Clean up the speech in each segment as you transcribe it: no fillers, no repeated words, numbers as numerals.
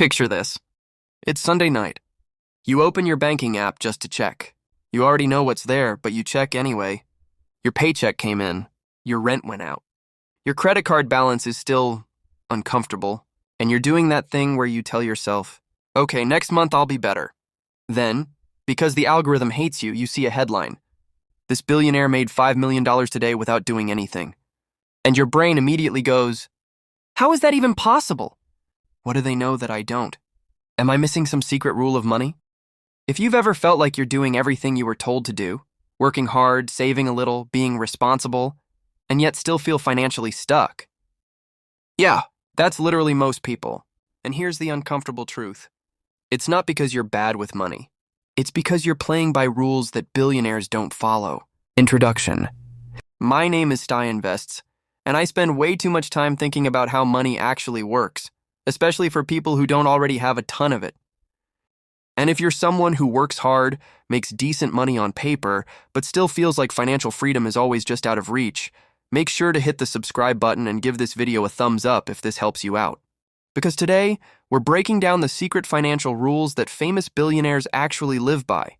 Picture this. It's Sunday night. You open your banking app just to check. You already know what's there, but you check anyway. Your paycheck came in. Your rent went out. Your credit card balance is still uncomfortable, and you're doing that thing where you tell yourself, okay, next month I'll be better. Then, because the algorithm hates you, you see a headline. This billionaire made $5 million today without doing anything. And your brain immediately goes, how is that even possible? What do they know that I don't? Am I missing some secret rule of money? If you've ever felt like you're doing everything you were told to do, working hard, saving a little, being responsible, and yet still feel financially stuck. Yeah, that's literally most people. And here's the uncomfortable truth. It's not because you're bad with money. It's because you're playing by rules that billionaires don't follow. Introduction. My name is STYINVESTS, and I spend way too much time thinking about how money actually works, especially for people who don't already have a ton of it. And if you're someone who works hard, makes decent money on paper, but still feels like financial freedom is always just out of reach, make sure to hit the subscribe button and give this video a thumbs up if this helps you out. Because today, we're breaking down the secret financial rules that famous billionaires actually live by.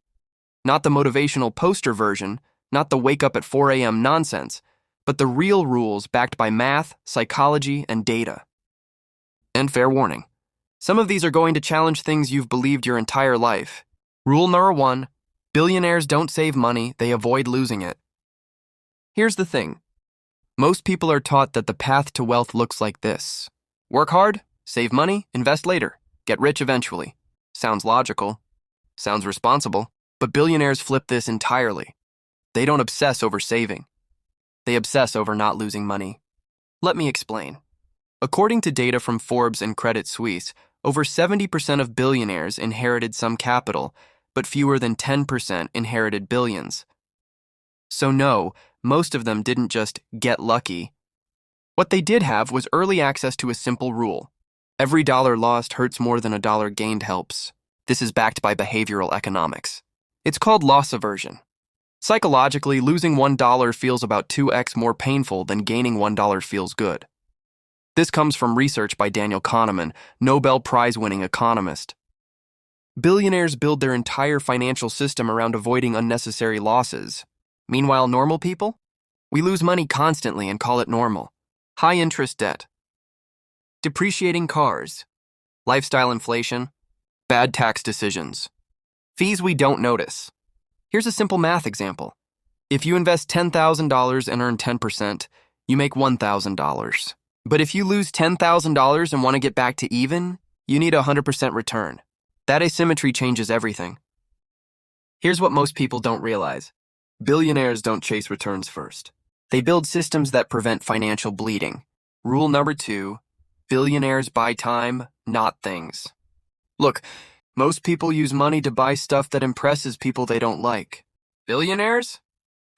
Not the motivational poster version, not the wake up at 4 a.m. nonsense, but the real rules backed by math, psychology, and data. And fair warning, some of these are going to challenge things you've believed your entire life. Rule number 1, billionaires don't save money, they avoid losing it. Here's the thing. Most people are taught that the path to wealth looks like this. Work hard, save money, invest later, get rich eventually. Sounds logical, sounds responsible, but billionaires flip this entirely. They don't obsess over saving. They obsess over not losing money. Let me explain. According to data from Forbes and Credit Suisse, over 70% of billionaires inherited some capital, but fewer than 10% inherited billions. So no, most of them didn't just get lucky. What they did have was early access to a simple rule. Every dollar lost hurts more than a dollar gained helps. This is backed by behavioral economics. It's called loss aversion. Psychologically, losing $1 feels about 2x more painful than gaining $1 feels good. This comes from research by Daniel Kahneman, Nobel Prize-winning economist. Billionaires build their entire financial system around avoiding unnecessary losses. Meanwhile, normal people? We lose money constantly and call it normal. High-interest debt. Depreciating cars. Lifestyle inflation. Bad tax decisions. Fees we don't notice. Here's a simple math example. If you invest $10,000 and earn 10%, you make $1,000. But if you lose $10,000 and want to get back to even, you need a 100% return. That asymmetry changes everything. Here's what most people don't realize. Billionaires don't chase returns first. They build systems that prevent financial bleeding. Rule number 2, billionaires buy time, not things. Look, most people use money to buy stuff that impresses people they don't like. Billionaires?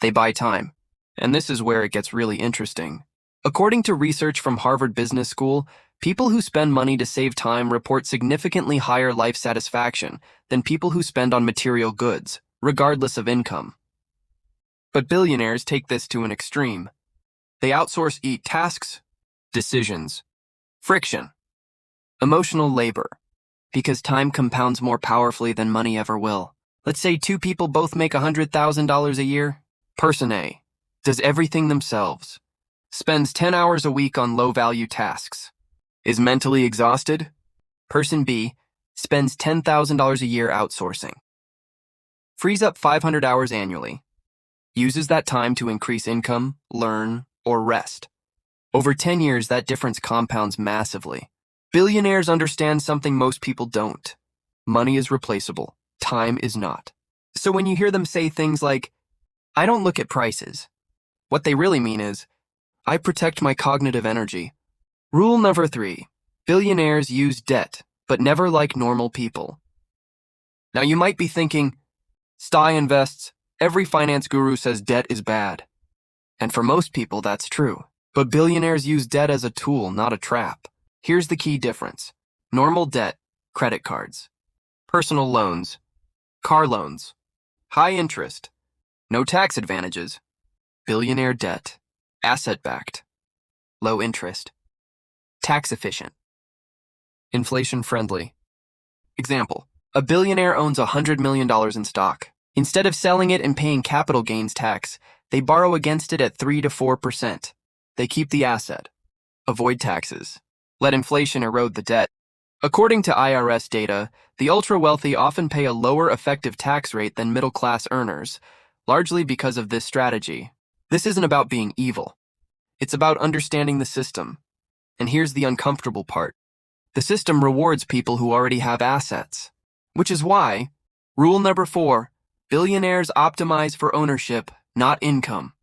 They buy time. And this is where it gets really interesting. According to research from Harvard Business School, people who spend money to save time report significantly higher life satisfaction than people who spend on material goods, regardless of income. But billionaires take this to an extreme. They outsource tasks, decisions, friction, emotional labor, because time compounds more powerfully than money ever will. Let's say 2 people both make $100,000 a year. Person A does everything themselves, spends 10 hours a week on low-value tasks, is mentally exhausted. Person B spends $10,000 a year outsourcing, frees up 500 hours annually, uses that time to increase income, learn, or rest. Over 10 years, that difference compounds massively. Billionaires understand something most people don't. Money is replaceable. Time is not. So when you hear them say things like, I don't look at prices, what they really mean is, I protect my cognitive energy. Rule number 3, billionaires use debt, but never like normal people. Now you might be thinking, STYINVESTS, every finance guru says debt is bad. And for most people, that's true. But billionaires use debt as a tool, not a trap. Here's the key difference. Normal debt, credit cards. Personal loans, car loans. High interest, no tax advantages. Billionaire debt, asset-backed, low interest, tax efficient. inflation-friendly. Example, a billionaire owns $100 million in stock. Instead of selling it and paying capital gains tax, they borrow against it at 3 to 4%. They keep the asset. Avoid taxes. Let inflation erode the debt. According to IRS data, the ultra-wealthy often pay a lower effective tax rate than middle-class earners, largely because of this strategy. This isn't about being evil. It's about understanding the system. And here's the uncomfortable part. The system rewards people who already have assets. Which is why, rule number 4, billionaires optimize for ownership, not income.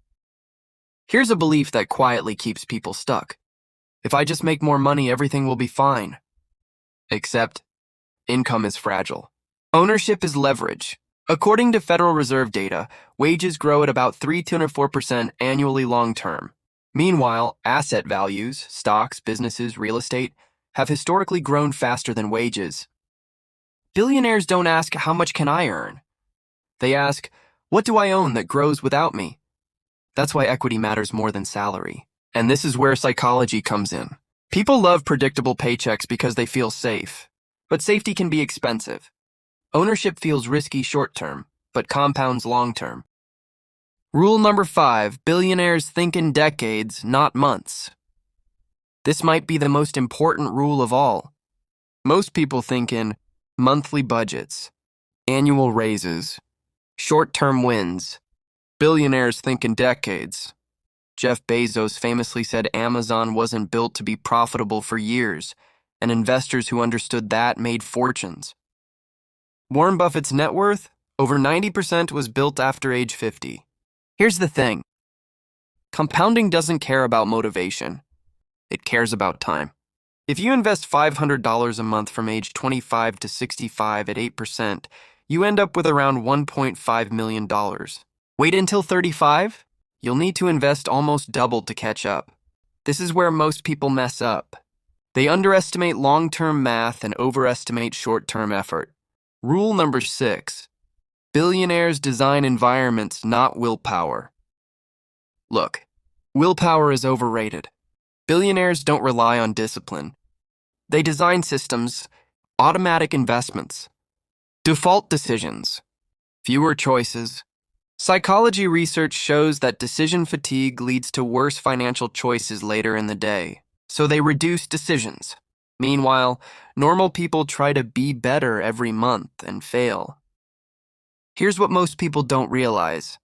Here's a belief that quietly keeps people stuck. If I just make more money, everything will be fine. Except, income is fragile. Ownership is leverage. According to Federal Reserve data, wages grow at about 3 to 4% annually long-term. Meanwhile, asset values, stocks, businesses, real estate, have historically grown faster than wages. Billionaires don't ask, how much can I earn? They ask, what do I own that grows without me? That's why equity matters more than salary. And this is where psychology comes in. People love predictable paychecks because they feel safe. But safety can be expensive. Ownership feels risky short-term, but compounds long-term. Rule number 5, billionaires think in decades, not months. This might be the most important rule of all. Most people think in monthly budgets, annual raises, short-term wins. Billionaires think in decades. Jeff Bezos famously said Amazon wasn't built to be profitable for years, and investors who understood that made fortunes. Warren Buffett's net worth, over 90%, was built after age 50. Here's the thing. Compounding doesn't care about motivation. It cares about time. If you invest $500 a month from age 25 to 65 at 8%, you end up with around $1.5 million. Wait until 35? You'll need to invest almost double to catch up. This is where most people mess up. They underestimate long-term math and overestimate short-term effort. Rule number 6. Billionaires design environments, not willpower. Look, willpower is overrated. Billionaires don't rely on discipline. They design systems, automatic investments, default decisions, fewer choices. Psychology research shows that decision fatigue leads to worse financial choices later in the day, so they reduce decisions. Meanwhile, normal people try to be better every month and fail. Here's what most people don't realize.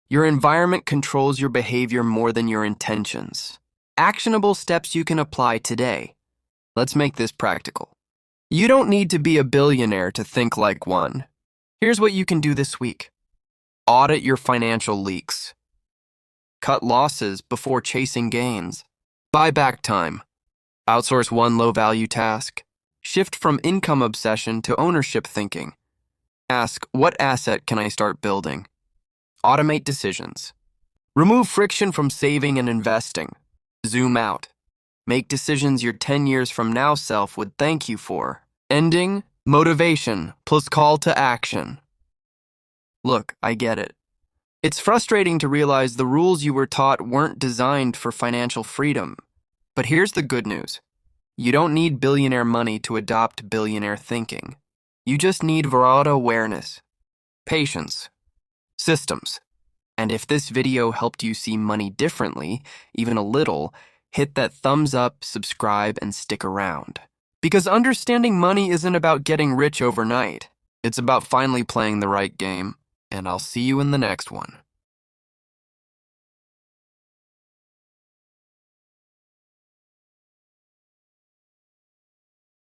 Your environment controls your behavior more than your intentions. Actionable steps you can apply today. Let's make this practical. You don't need to be a billionaire to think like one. Here's what you can do this week. Audit your financial leaks. Cut losses before chasing gains. Buy back time. Outsource one low-value task. Shift from income obsession to ownership thinking. Ask, what asset can I start building? Automate decisions. Remove friction from saving and investing. Zoom out. Make decisions your 10 years from now self would thank you for. Ending, motivation plus call to action. Look, I get it. It's frustrating to realize the rules you were taught weren't designed for financial freedom. But here's the good news. You don't need billionaire money to adopt billionaire thinking. You just need broad awareness, patience, systems. And if this video helped you see money differently, even a little, hit that thumbs up, subscribe, and stick around. Because understanding money isn't about getting rich overnight. It's about finally playing the right game. And I'll see you in the next one.